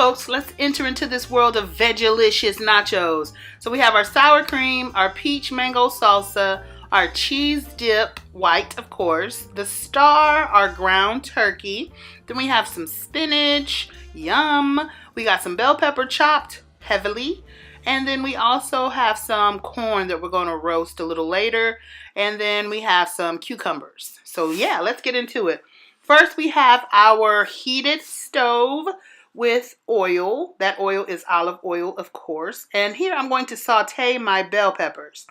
folks, let's enter into this world of Veggie-licious nachos. So we have our sour cream, our peach mango salsa, our cheese dip, white of course, the star, our ground turkey. Then we have some spinach, yum. We got some bell pepper chopped heavily. And then we also have some corn that we're going to roast a little later. And then we have some cucumbers. So yeah, let's get into it. First, we have our heated stove with oil. That oil is olive oil, of course. And here I'm going to saute my bell peppers.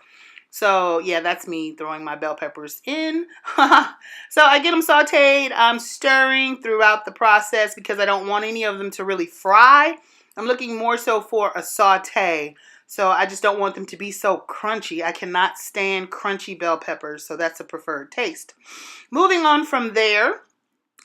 So yeah, that's me throwing my bell peppers in. So I get them sauteed. I'm stirring throughout the process because I don't want any of them to really fry. I'm looking more so for a saute. So I just don't want them to be so crunchy. I cannot stand crunchy bell peppers, so that's a preferred taste. Moving on from there,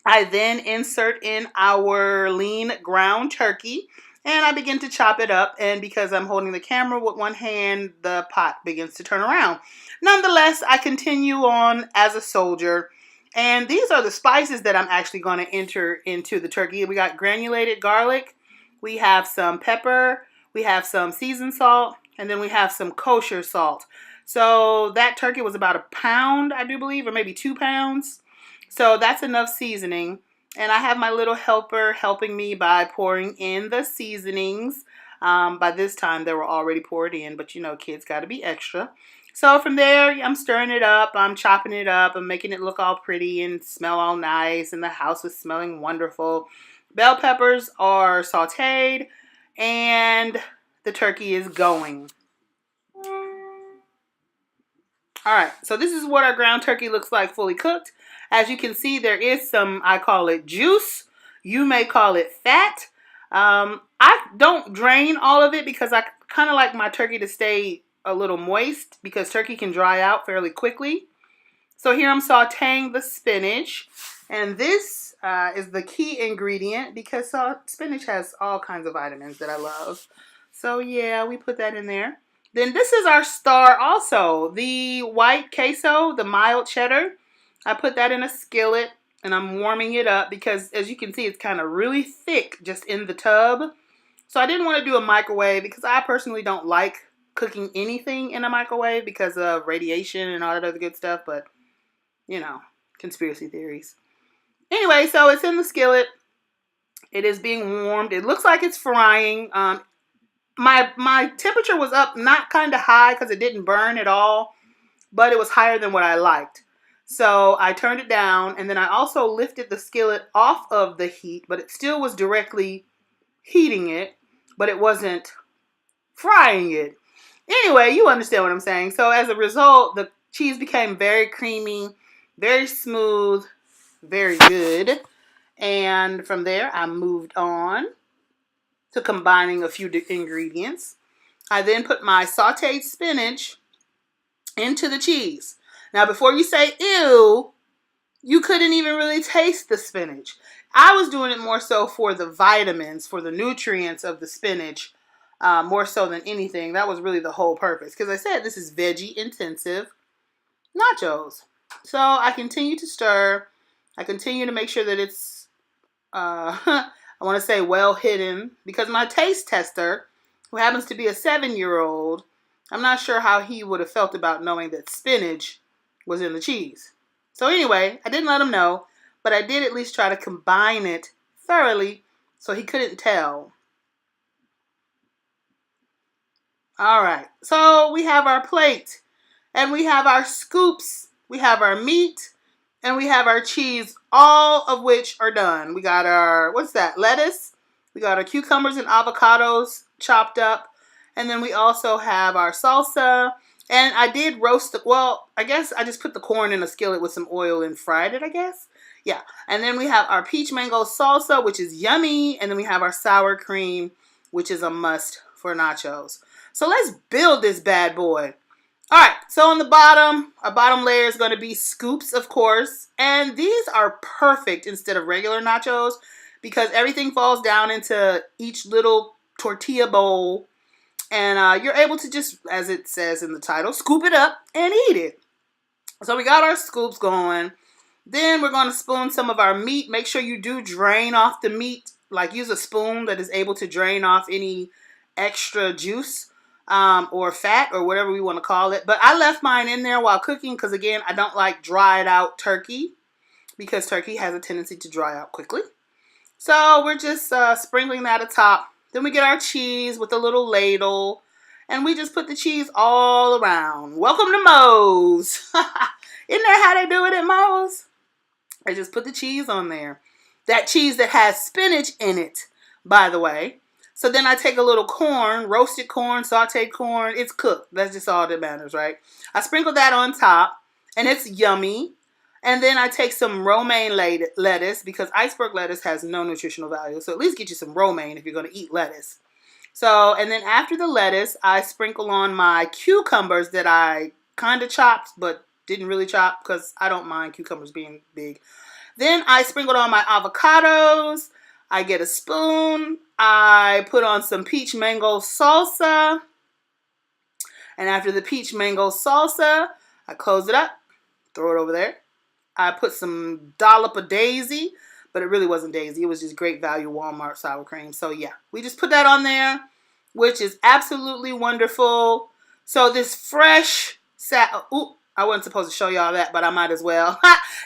I then insert in our lean ground turkey and I begin to chop it up. And because I'm holding the camera with one hand, the pot begins to turn around. Nonetheless, I continue on as a soldier. And these are the spices that I'm actually going to enter into the turkey. We got granulated garlic. We have some pepper. We have some seasoned salt. And then we have some kosher salt. So that turkey was about 1 pound, I do believe, or maybe 2 pounds. So that's enough seasoning. And I have my little helper helping me by pouring in the seasonings. By this time, they were already poured in, but you know, kids got to be extra. So from there, I'm stirring it up. I'm chopping it up. I'm making it look all pretty and smell all nice. And the house was smelling wonderful. Bell peppers are sauteed. And the turkey is going. All right, so this is what our ground turkey looks like fully cooked. As you can see, there is some, I call it juice. You may call it fat. I don't drain all of it because I kind of like my turkey to stay a little moist because turkey can dry out fairly quickly. So here I'm sauteing the spinach. And this is the key ingredient because spinach has all kinds of vitamins that I love. So yeah, we put that in there. Then this is our star also, the white queso, the mild cheddar. I put that in a skillet and I'm warming it up because as you can see, it's kind of really thick just in the tub. So I didn't want to do a microwave because I personally don't like cooking anything in a microwave because of radiation and all that other good stuff. But, you know, conspiracy theories. Anyway, so it's in the skillet. It is being warmed. It looks like it's frying. My temperature was up, not kind of high because it didn't burn at all, but it was higher than what I liked. So I turned it down, and then I also lifted the skillet off of the heat, but it still was directly heating it, but it wasn't frying it. Anyway, you understand what I'm saying. So as a result, the cheese became very creamy, very smooth, very good. And from there, I moved on to combining a few ingredients. I then put my sauteed spinach into the cheese. Now, before you say, ew, you couldn't even really taste the spinach. I was doing it more so for the vitamins, for the nutrients of the spinach, more so than anything. That was really the whole purpose. Because I said this is veggie intensive nachos. So I continue to stir. I continue to make sure that it's, I want to say well hidden. Because my taste tester, who happens to be a 7-year-old, I'm not sure how he would have felt about knowing that spinach was in the cheese. So anyway, I didn't let him know, but I did at least try to combine it thoroughly so he couldn't tell. All right, so we have our plate and we have our scoops, we have our meat, and we have our cheese, all of which are done. We got our, what's that, lettuce, we got our cucumbers and avocados chopped up, and then we also have our salsa. And I did roast it. Well, I guess I just put the corn in a skillet with some oil and fried it, I guess. Yeah. And then we have our peach mango salsa, which is yummy. And then we have our sour cream, which is a must for nachos. So let's build this bad boy. All right. So on the bottom, our bottom layer is going to be scoops, of course. And these are perfect instead of regular nachos because everything falls down into each little tortilla bowl. And you're able to just, as it says in the title, scoop it up and eat it. So we got our scoops going. Then we're going to spoon some of our meat. Make sure you do drain off the meat like use a spoon that is able to drain off any extra juice or fat or whatever we want to call it. But I left mine in there while cooking because, again, I don't like dried out turkey because turkey has a tendency to dry out quickly. So we're just sprinkling that atop. Then we get our cheese with a little ladle, and we just put the cheese all around. Welcome to Moe's. Isn't that how they do it at Moe's? They just put the cheese on there. That cheese that has spinach in it, by the way. So then I take a little corn, roasted corn, sauteed corn. It's cooked. That's just all that matters, right? I sprinkle that on top, and it's yummy. And then I take some romaine lettuce because iceberg lettuce has no nutritional value. So at least get you some romaine if you're going to eat lettuce. So, and then after the lettuce, I sprinkle on my cucumbers that I kind of chopped, but didn't really chop because I don't mind cucumbers being big. Then I sprinkled on my avocados. I get a spoon. I put on some peach mango salsa. And after the peach mango salsa, I close it up, throw it over there. I put some dollop of daisy, but it really wasn't daisy. It was just great value Walmart sour cream. So yeah, we just put that on there, which is absolutely wonderful. So this fresh I wasn't supposed to show y'all that, but I might as well.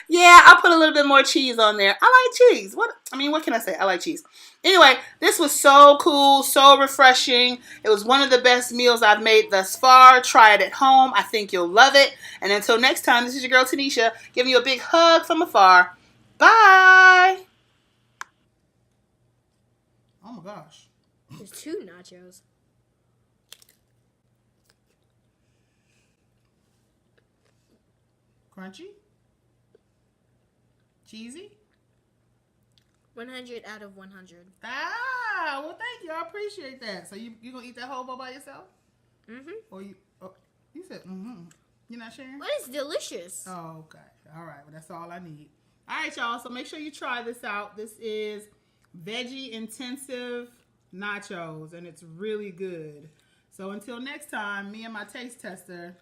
Yeah, I'll put a little bit more cheese on there. I like cheese. What can I say? I like cheese. Anyway, this was so cool, so refreshing. It was one of the best meals I've made thus far. Try it at home. I think you'll love it. And until next time, this is your girl Tanisha giving you a big hug from afar. Bye. Oh my gosh. There's 2 nachos. Crunchy? Cheesy? 100 out of 100. Ah, well, thank you. I appreciate that. So you gonna eat that whole bowl by yourself? Mm-hmm. Or you said mm-hmm. You're not sharing? But it's delicious. Oh, okay. All right. Well, that's all I need. All right, y'all. So make sure you try this out. This is Veggie Intensive Nachos, and it's really good. So until next time, me and my taste tester